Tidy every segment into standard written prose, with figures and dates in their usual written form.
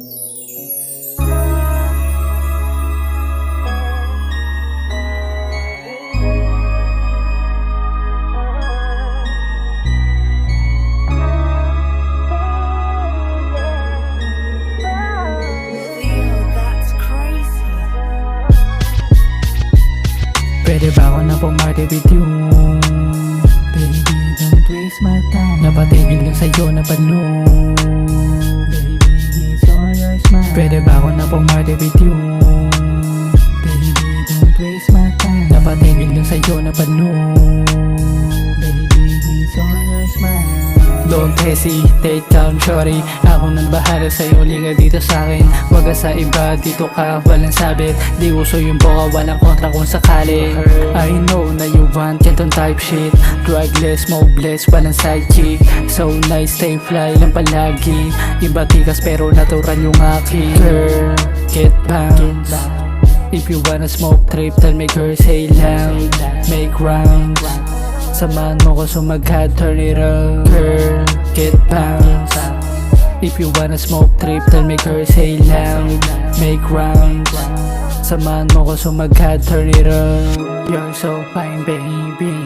Pwede ba ako na pumarty with you? Baby, don't waste my time. Napatigil lang sa'yo na pano. Baby, it's all your smile. Pwede ba ako na pumarty with you? Baby, don't waste my time. Napatigil lang sa'yo na pano. Baby, it's all your smile. Don't hesitate, calm shorty. Ako nang bahala sa'yo, liga dito sa'kin. Wag ka sa iba, dito ka, walang sabit. Di uso yung boka, walang kontra kung sakali. I know na you want ganitong type shit. Drugless, smokeless, walang side chick. So nice, stay fly lang palagi. Iba tikas pero natural yung akin. Girl, get bounce. If you wanna smoke trip, tell me girl, say loud. Make rounds. Samahan mo ko sumagad, turn it up. Girl, get bounce. If you wanna smoke trip, tell me girl, say loud. Make rounds. Samahan mo ko sumagad, turn it up. You're so fine baby.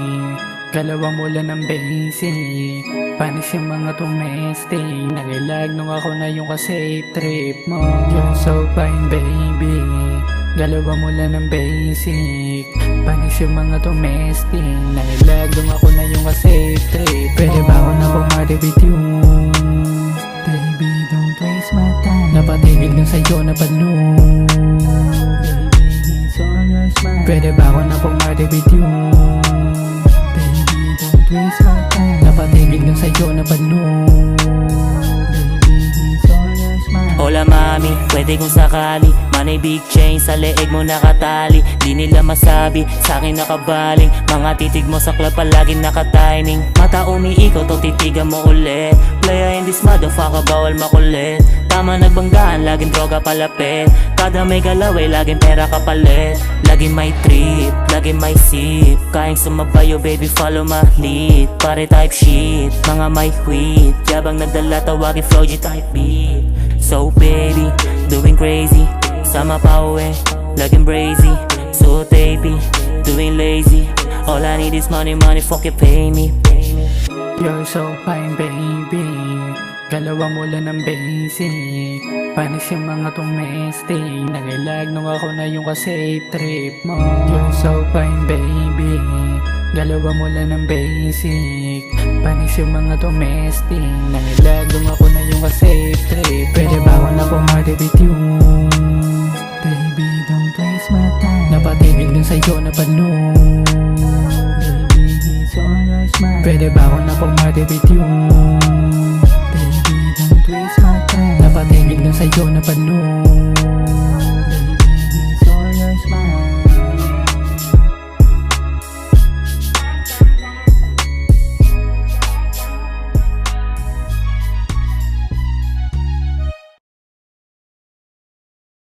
Galawang mo lang ng basic. Panis yung mga domestic. Nagilag nung ako na yung ka-safe trip mo. You're so fine baby. Galawa mo lang ng basic. Panis yung mga domestic. Nagilag nung ako na yung ka-safe trip. Pwede ba ako na pumarty with you? Baby, don't waste my time. Napatigil lang sa'yo na pano. Baby, it's all your smile. Pwede ba ako na pumarty with you? Baby, don't waste my time. Napatigil lang sa'yo na pano. Baby, it's all your smile. Hola mami, pwede kung sakali. Manay big chain sa leeg mo nakatali. Di nila masabi, sa'kin nakabaling. Mga titig mo sa club palaging nakatiming. Mata umiikot o titigan mo ulit. Playa in this motherfucker, bawal makulit. Tama nagbanggaan, laging droga palapit. Kada may galaw ay laging pera kapalit. Laging may trip, laging may sip. Kaing sumabayo baby follow my lead. Pare type shit, mga may quit. Yabang nagdala tawagin flow G type beat. So baby, doing crazy. Sama pa uwi, laging brazy. So tapey, doing lazy. All I need is money, money, fuck it, pay me. You're so fine baby. Galawa mo lang ng basic. Panis yung mga domestic. Nagilag nung ako na yung ka-safe trip mo. You're so fine baby. Galawa mo lang ng basic. Panis yung mga domestic. Nagilag nung ako na yung ka-safe trip. Pwede ba ako na pumarty with you? Baby, don't waste my time. Napatigil lang sa'yo na pano. Baby, it's all your smile. Pwede ba ako na pumarty with you? Baby, don't waste my time. Napatigil lang sa'yo na pano. Baby, it's all your smile.